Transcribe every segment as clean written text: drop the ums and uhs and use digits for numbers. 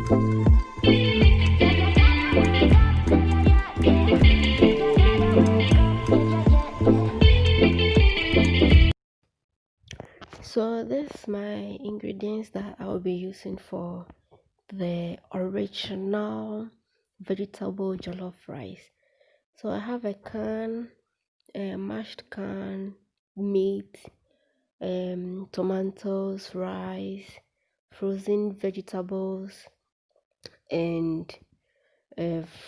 So this is my ingredients that I will be using for the original vegetable jollof rice. So I have a can, a mashed can, meat, tomatoes, rice, frozen vegetables, and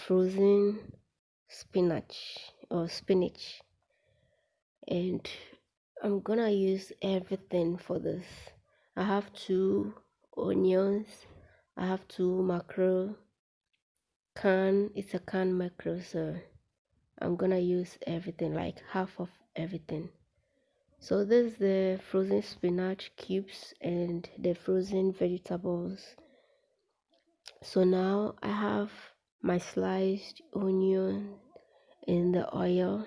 frozen spinach. And I'm gonna use everything for this. I have 2 onions, I have 2 mackerel. It's a can mackerel, so I'm gonna use everything, like half of everything. So this is the frozen spinach cubes and the frozen vegetables. So now I have my sliced onion in the oil.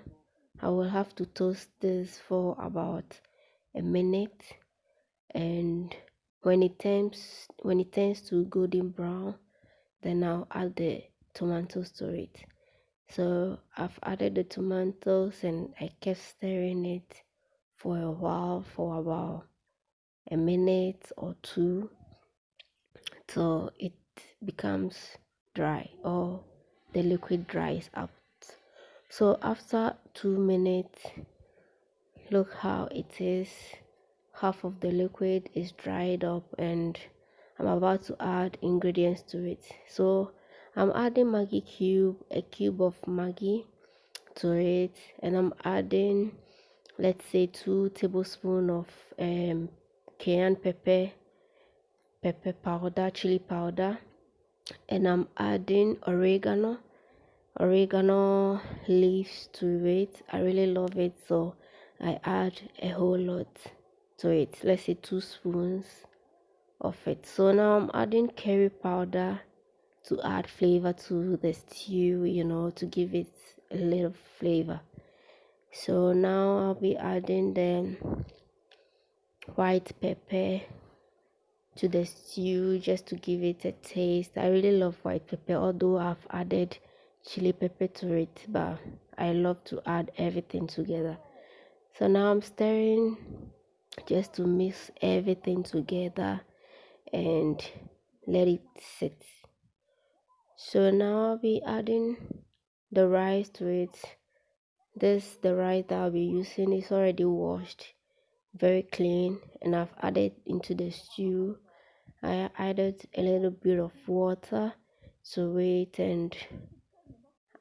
I will have to toast this for about a minute, and when it turns to golden brown, then I'll add the tomatoes to it. So I've added the tomatoes and I kept stirring it for a while, for about a minute or two, till it becomes dry or the liquid dries out. So after 2 minutes, look how it is. Half of the liquid is dried up and I'm about to add ingredients to it. So I'm adding Maggie cube, a cube of Maggie to it, and I'm adding, let's say, 2 tablespoons of cayenne pepper powder, chili powder, and I'm adding oregano leaves to it. I really love it, so I add a whole lot to it, let's say 2 spoons of it. So now I'm adding curry powder to add flavor to the stew, to give it a little flavor. So now I'll be adding the white pepper to the stew just to give it a taste. I really love white pepper, although I've added chili pepper to it, but I love to add everything together. So now I'm stirring just to mix everything together and let it sit. So now I'll be adding the rice to it. The rice that I'll be using is already washed, very clean, and I've added into the stew. I added a little bit of water to it, and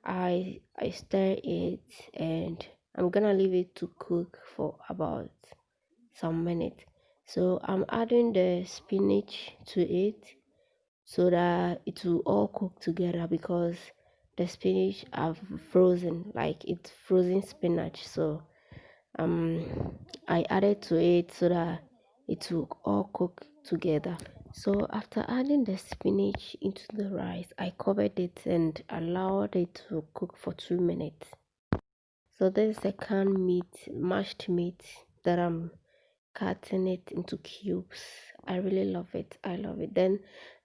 I stir it, and I'm gonna leave it to cook for about some minutes. So I'm adding the spinach to it so that it will all cook together, because the spinach I've frozen, like it's frozen spinach. So I added to it so that it will all cook together. So after adding the spinach into the rice, I covered it and allowed it to cook for 2 minutes. So this is a canned meat, mashed meat, that I'm cutting it into cubes. I really love it. I love it. Then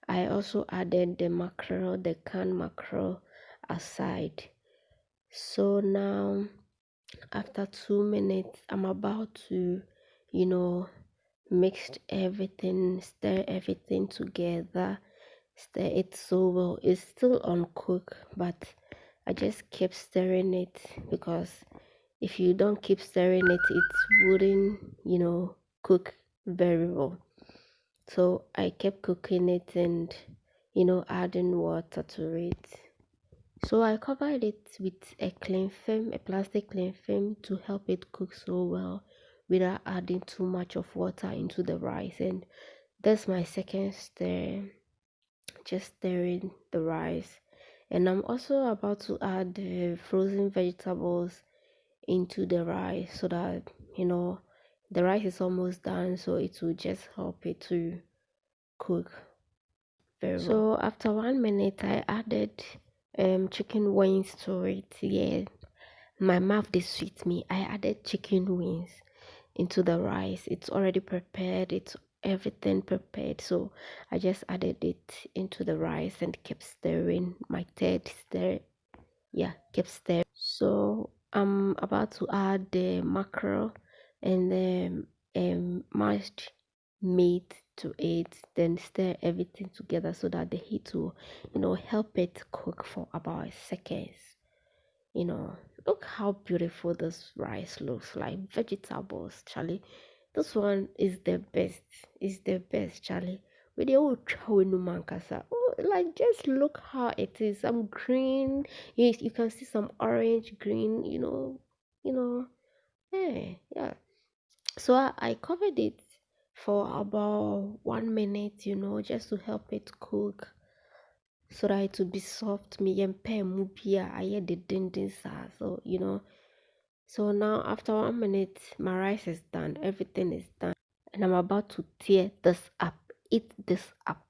I also added the canned mackerel aside. So now after 2 minutes, I'm about to, mix everything, stir everything together, stir it so well. It's still uncooked, but I just kept stirring it, because if you don't keep stirring it, it wouldn't, cook very well. So I kept cooking it and, adding water to it. So I covered it with a plastic cling film, to help it cook so well without adding too much of water into the rice. And that's my second stir, just stirring the rice. And I'm also about to add the frozen vegetables into the rice, so that the rice is almost done, so it will just help it to cook very well. So after 1 minute, I added chicken wings to it. Yeah, my mouth did sweet me. I added chicken wings into the rice. It's already prepared, it's everything prepared, so I just added it into the rice and kept stirring. My third stir, yeah, kept stirring. So I'm about to add the mackerel and the mashed meat to it, then stir everything together so that the heat will, help it cook for about seconds. Look how beautiful this rice looks, like vegetables, Charlie. This one is the best. Is the best, Charlie. With the old mankasa. Oh, like just look how it is. Some green. Yes, you can see some orange, green. Hey, yeah. So I covered it for about 1 minute. Just to help it cook so that it will be soft. Me and mupia. I had the dindin so So now after 1 minute, my rice is done. Everything is done. And I'm about to tear this up. Eat this up.